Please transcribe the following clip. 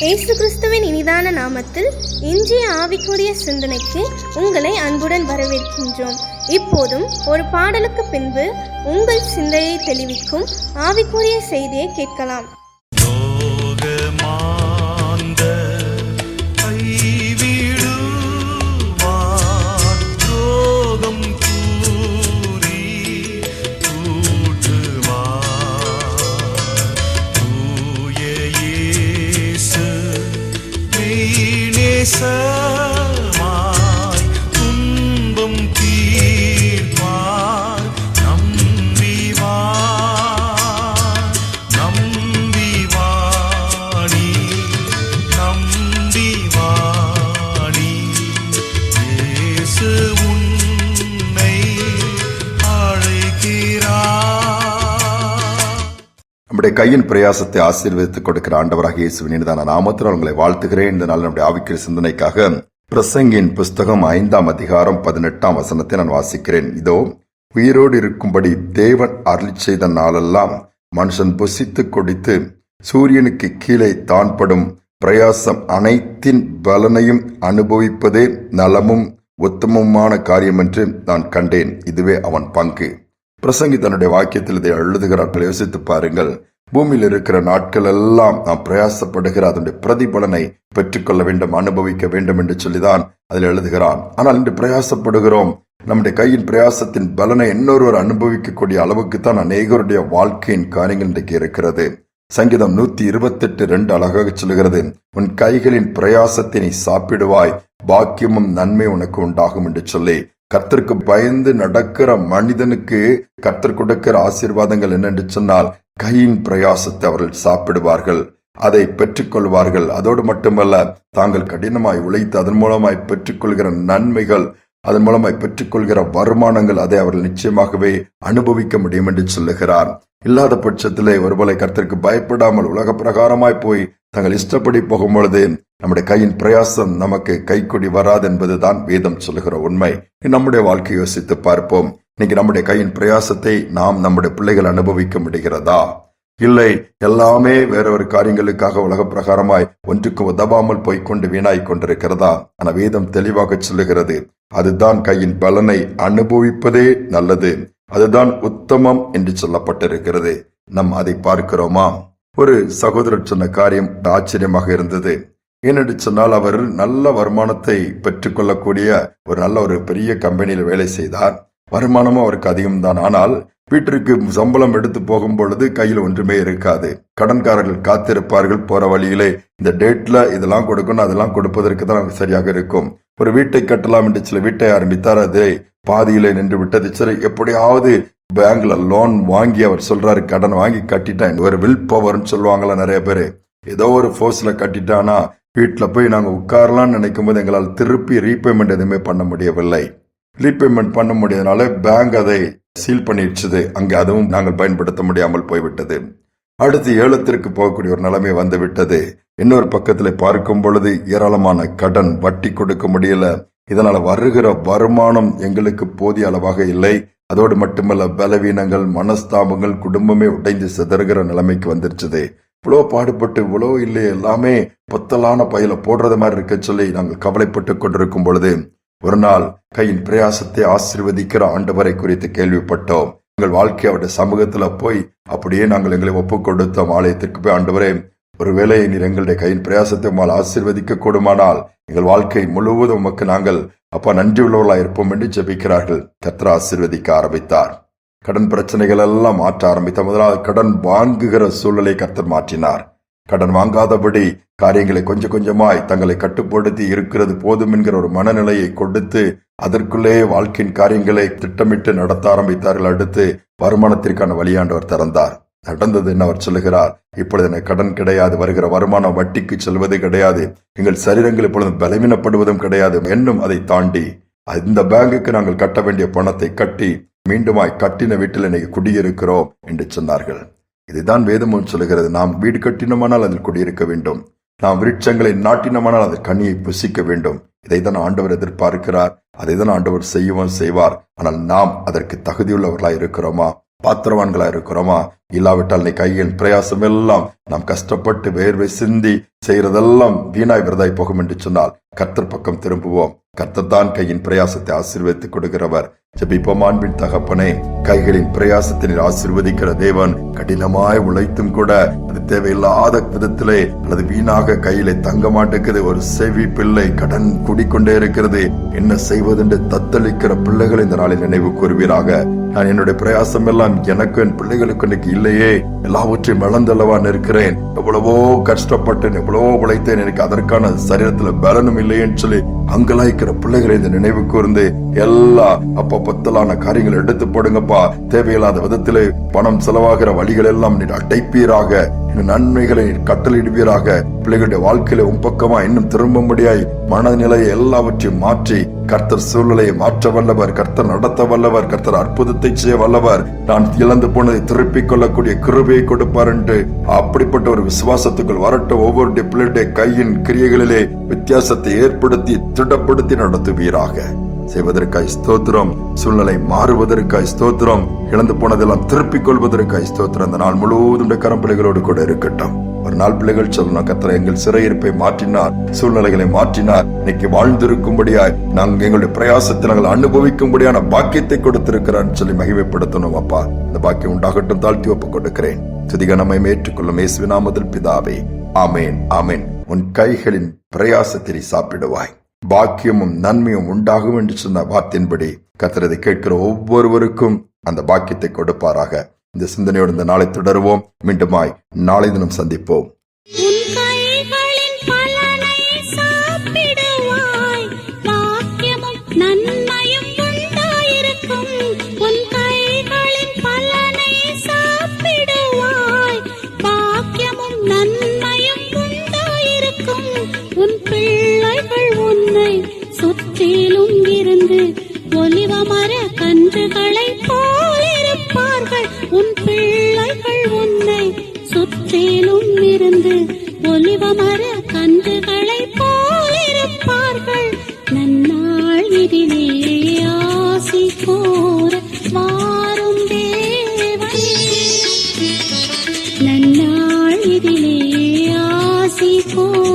இயேசு கிறிஸ்துவின் இனிதான நாமத்தில் இன்றைய ஆவிக்குரிய சிந்தனைக்கு உங்களை அன்புடன் வரவேற்கின்றோம். இப்போதும் ஒரு பாடலுக்கு பின்பு உங்கள் சிந்தையை தெளிவிக்கும் ஆவிக்குரிய செய்தியை கேட்கலாம். துன்பம் தீர்ப்பார் நம்பிவாணி இயேசு உன்னை அழைக்கிறார். நம்முடைய கையின் பிரயாசத்தை ஆசீர்வதித்துக் கொடுக்கிற ஆண்டவராக இயேசுவின் இனிதான நாமத்தில் உங்களை வாழ்த்துகிறேன். இந்த நாள் நம்முடைய ஆவிக்குரிய சிந்தனைக்காக பிரசங்கின் புஸ்தகம் 5ஆம் அதிகாரம் 18ஆம் வசனத்தை நான் வாசிக்கிறேன். இதோ, உயிரோடு இருக்கும்படி தேவன் அருளிச் செய்த நாளெல்லாம் மனுஷன் புசித்து குடித்து சூரியனுக்கு கீழே தான்படும் பிரயாசம் அனைத்தின் பலனையும் அனுபவிப்பதே நலமும் உத்தமமான காரியம் என்று நான் கண்டேன். இதுவே அவன் பங்கு. பிரசங்கி தன்னுடைய வாக்கியத்தில் இதை எழுதுகிறார்கள். யோசித்து பாருங்கள். பூமியில் இருக்கிற நாட்கள் எல்லாம் நாம் பிரயாசப்படுகிற அதனுடைய பிரதிபலனை பெற்றுக்கொள்ள வேண்டும், அனுபவிக்க வேண்டும் என்று சொல்லிதான் அதில் எழுதுகிறான். ஆனால் இன்று பிரயாசப்படுகிறோம். நம்முடைய கையின் பிரயாசத்தின் பலனை இன்னொருவர் அனுபவிக்கக்கூடிய அளவுக்கு தான் அநேகருடைய வாழ்க்கையின் காரியங்கள் இன்றைக்கு இருக்கிறது. சங்கீதம் 128:2 அழகாக சொல்லுகிறது, உன் கைகளின் பிரயாசத்தை நீ சாப்பிடுவாய், பாக்கியமும் நன்மை உனக்கு உண்டாகும் என்று சொல்லி. கர்த்தருக்கு பயந்து நடக்கிற மனிதனுக்கு கர்த்தர் கொடுக்கிற ஆசீர்வாதங்கள் என்னென்று சொன்னால், கையின் பிரயாசத்தை அவர்கள் சாப்பிடுவார்கள், அதை பெற்றுக்கொள்வார்கள். அதோடு மட்டுமல்ல, தாங்கள் கடினமாய் உழைத்து அதன் மூலமாய் பெற்றுக்கொள்கிற நன்மைகள், அதன் மூலமாய் பெற்றுக்கொள்கிற வருமானங்கள், அதை அவர்கள் நிச்சயமாகவே அனுபவிக்க முடியும் என்று சொல்லுகிறார். இல்லாத பட்சத்திலே ஒருவேளை கர்த்தருக்கு பயப்படாமல் உலக பிரகாரமாய் போய் தங்கள் இஷ்டப்படி போகும் பொழுது நம்முடைய கையின் பிரயாசம் நமக்கு கைக்கூடி வராது என்பதுதான் வேதம் சொல்லுகிற உண்மை. நம்முடைய வாழ்க்கையை யோசித்து பார்ப்போம். இன்னைக்கு நம்முடைய கையின் பிரயாசத்தை நாம் நம்முடைய பிள்ளைகள் அனுபவிக்க முடிகிறதா? இல்லை, எல்லாமே வேறொரு காரியங்களுக்காக உலக பிரகாரமாய் ஒன்றுக்கு உதவாமல் போய்கொண்டு வீணாய் கொண்டிருக்கிறதா? ஆனா வேதம் தெளிவாக சொல்லுகிறது, அதுதான் கையின் பலனை அனுபவிப்பதே நல்லது, அதுதான் உத்தமம் என்று சொல்லப்பட்டிருக்கிறது. நாம் அதை பார்க்கிறோமா? ஒரு சகோதரர் சொன்ன காரியம் ஆச்சரியமாக இருந்தது. ஏனென்று சொன்னால், அவர் நல்ல வருமானத்தை பெற்றுக்கொள்ளக்கூடிய ஒரு பெரிய கம்பெனியில் வேலை செய்தார். வருமானமும் அவருக்கு அதிகம்தான். ஆனால் வீட்டிற்கு சம்பளம் எடுத்து போகும் பொழுது கையில் ஒன்றுமே இருக்காது. கடன்காரர்கள் காத்திருப்பார்கள். போற வழியிலே இந்த டேட்ல இதெல்லாம் கொடுக்கணும், அதெல்லாம் கொடுப்பதற்கு தான் சரியாக இருக்கும். ஒரு வீட்டை கட்டலாம் என்று சில வீட்டை ஆரம்பித்தார். அதை பாதியிலே நின்று விட்டது. சரி, எப்படியாவது பேங்க்ல லோன் வாங்கி அவர் சொல்றாரு, கடன் வாங்கி கட்டிட்டேன். ஒரு வில் பவர்னு சொல்லுவாங்களா நிறைய பேரு, ஏதோ ஒரு போர்ஸ்ல கட்டிட்டானா வீட்டுல போய் நாங்க உட்காரலாம்னு நினைக்கும் போது எங்களால் திருப்பி ரீபேமெண்ட் எதுவுமே பண்ண முடியவில்லை. ரீபேமெண்ட் பண்ண முடியாதனால பேங்க் அதை சீல் பண்ணிடுச்சு. அங்கே அதுவும் நாங்கள் பயன்படுத்த முடியாமல் போய்விட்டது. அடுத்து ஏலத்திற்கு போகக்கூடிய ஒரு நிலைமை வந்து விட்டது. இன்னொரு பக்கத்துல பார்க்கும் பொழுது ஏராளமான கடன், வட்டி கொடுக்க முடியல. இதனால வருகிற வருமானம் எங்களுக்கு போதிய அளவாக இல்லை. அதோடு மட்டுமல்ல, பலவீனங்கள், மனஸ்தாபங்கள், குடும்பமே உடைந்து சிதறுகிற நிலைமைக்கு வந்துருச்சு. இவ்வளோ பாடுபட்டு இவ்வளோ இல்லையே, எல்லாமே பொத்தலான பையில போடுறது மாதிரி இருக்க சொல்லி நாங்கள் கவலைப்பட்டு கொண்டிருக்கும் பொழுது ஒரு நாள் கையின் பிரயாசத்தை ஆசீர்வதிக்கிற ஆண்டவரை குறித்து கேள்விப்பட்டோம். எங்கள் வாழ்க்கை அவருடைய சமூகத்துல போய் அப்படியே நாங்கள் எங்களை ஒப்பு கொடுத்தோம். ஆலயத்திற்கு போய், ஆண்டவரே, ஒருவேளை நீர் எங்களுடைய கையின் பிரயாசத்தை உமால் ஆசீர்வதிக்க கூடுமானால் எங்கள் வாழ்க்கை முழுவதும் உமக்கு நாங்கள் நன்றி உள்ளவர்களாக இருப்போம் என்று ஜெபிக்கிறார்கள். கர்த்தர் ஆசீர்வதிக்க ஆரம்பித்தார். கடன் பிரச்சனைகள் எல்லாம் மாற்ற ஆரம்பித்தார். முதலாவது கடன் வாங்குகிற சூழலை கர்த்தர் மாற்றினார். கடன் வாங்காதபடி காரியங்களை கொஞ்சம் கொஞ்சமாய் தங்களை கட்டுப்படுத்தி இருக்கிறது போதும் என்கிற ஒரு மனநிலையை கொடுத்து அதற்குள்ளே வாழ்க்கையின் காரியங்களை திட்டமிட்டு நடத்த ஆரம்பித்தார்கள். அடுத்து வருமானத்திற்கான வழியாண்டவர் திறந்தார். நடந்தது என்ன அவர் சொல்லுகிறார், இப்பொழுது எனக்கு கடன் கிடையாது, வருகிற வருமானம் வட்டிக்கு செல்வது கிடையாது, எங்கள் சரீரங்கள் இப்பொழுது பலவீனப்படுவதும் கிடையாது. என்னும் அதை தாண்டி இந்த பேங்குக்கு நாங்கள் கட்ட வேண்டிய பணத்தை கட்டி மீண்டுமாய் கட்டின வீட்டில் இன்னைக்கு குடியிருக்கிறோம் என்று சொன்னார்கள். இதுதான் வேதமும் சொல்லுகிறது. நாம் வீடு கட்டினோமானால் அதில் குடியிருக்க வேண்டும், நாம் விருட்சங்களை நாட்டினோமானால் அதில் கனியை புசிக்க வேண்டும். இதைதான் ஆண்டவர் எதிர்பார்க்கிறார். அதைதான் ஆண்டவர் செய்வார். ஆனால் நாம் அதற்கு தகுதியுள்ளவர்களாய் இருக்கிறோமா? பாத்திரவான்களா இருக்கிறோமா? இல்லாவிட்டால் நீ கையின் பிரயாசம் எல்லாம் நாம் கஷ்டப்பட்டு வேர்வை சிந்தி செய்யறதெல்லாம் வீணாய் விரதாய் போகும் என்று சொன்னால் கர்த்தர் பக்கம் திரும்புவோம். கர்த்தர் தான் கையின் பிரயாசத்தை ஆசீர்வதித்துக் கொடுக்கிறவர். ஜெபிப்போம். அன்பின் தகப்பனே, கைகளின் பிரயாசத்தை நீர் ஆசீர்வதிக்கிற தேவன். கடினமாய் உழைத்தும் கூட அது தேவையில்லாத விதத்திலே அல்லது வீணாக கையிலே தங்க மாட்டேங்குது. ஒரு செவி பிள்ளை கடன் கூடிக்கொண்டே இருக்கிறது. என்ன செய்வதென்று தத்தளிக்கிற பிள்ளைகள் இந்த நாளில் நினைவு கூறுவீராக. நான் என்னுடைய பிரயாசம் எல்லாம் எனக்கு என் பிள்ளைகளுக்கு இன்னைக்கு இல்லையே, எல்லாவற்றையும் இழந்தல்லவா இருக்கிறேன், எவ்வளவோ கஷ்டப்பட்டேன், எவ்வளவோ உழைத்தேன், எனக்கு அதற்கான சரீரத்துல பலனும் இல்லையேன்னு சொல்லி அங்கலாய்க்கிற பிள்ளைகளை இந்த நினைவு கூர்ந்து எல்லா அப்பப்பத்தலான காரியங்களை எடுத்து போடுங்கப்பா. தேவையில்லாத விதத்திலே பணம் செலவாகிற வழிகள் எல்லாம் நீர் அடைப்பீராக. நன்மைகளை கட்டளையிடுவீராக. பிள்ளைகளுடைய வாழ்க்கையில பக்கமா இன்னும் திரும்பும்படியாய் மனநிலையை எல்லாவற்றையும் மாற்றி கர்த்தர் சூழ்நிலையை மாற்ற வல்லவர், கர்த்தர் நடத்த வல்லவர், கர்த்தர் அற்புதத்தை செய்ய வல்லவர். நான் இழந்து போனதை திருப்பிக் கொள்ளக்கூடிய கிருபையை கொடுப்பார் என்று அப்படிப்பட்ட ஒரு விசுவாசத்துக்குள் வரட்டும். ஒவ்வொரு பிள்ளைகளுடைய கையின் கிரியைகளிலே வித்தியாசத்தை ஏற்படுத்தி திடப்படுத்தி நடத்துவீராக. செய்வதற்காய் ஸ்தோத்திரம். சூழ்நிலை மாறுவதற்காய் ஸ்தோத்திரம். இழந்து போனதெல்லாம் திருப்பிக் கொள்வதற்காய் ஸ்தோத்திரம். அந்த நாள் முழுவதும் கரம் பிள்ளைகளோடு கூட இருக்கட்டும். ஒரு நாள் பிள்ளைகள் சொல்லணும், கர்த்தர் எங்கள் சிறையிருப்பை மாற்றினார், சூழ்நிலைகளை மாற்றினார், இன்னைக்கு வாழ்ந்திருக்கும்படியாய் நாங்கள் எங்களுடைய பிரயாசத்தை நாங்கள் அனுபவிக்கும்படியான பாக்கியத்தை கொடுத்திருக்கிறான்னு சொல்லி மகிமைப்படுத்தணும். அப்பா, இந்த பாக்கியம் உண்டாகட்டும். தாழ்த்தி ஒப்புக் கொடுக்கிறேன். துதிகனமை ஏற்றுக்கொள்ளும் இயேசுவின் நாமத்தில் பிதாவே, ஆமேன், ஆமேன். உன் கைகளின் பிரயாசத்தை சாப்பிடுவாய், பாக்கியமும் நன்மையும் உண்டாகும் என்று சொன்ன வார்த்தையின்படி கர்த்தரை கேட்கிற ஒவ்வொருவருக்கும் அந்த பாக்கியத்தை கொடுப்பாராக. இந்த சிந்தனையோடு இந்த நாளை தொடருவோம். மீண்டுமாய் நாளை தினம் சந்திப்போம். சுற்றிலும் இருந்து ஒலிவமர கன்றுகளை போலிருப்பார்கள். உன் பிள்ளைகள் உன்னை சுற்றிலும் இருந்து ஒலிவமர கன்றுகளை போலிருப்பார்கள். நன்னாள் இதிலே ஆசி கோர வாரும் தேவனே, நன்னாள் இதிலே ஆசி கோர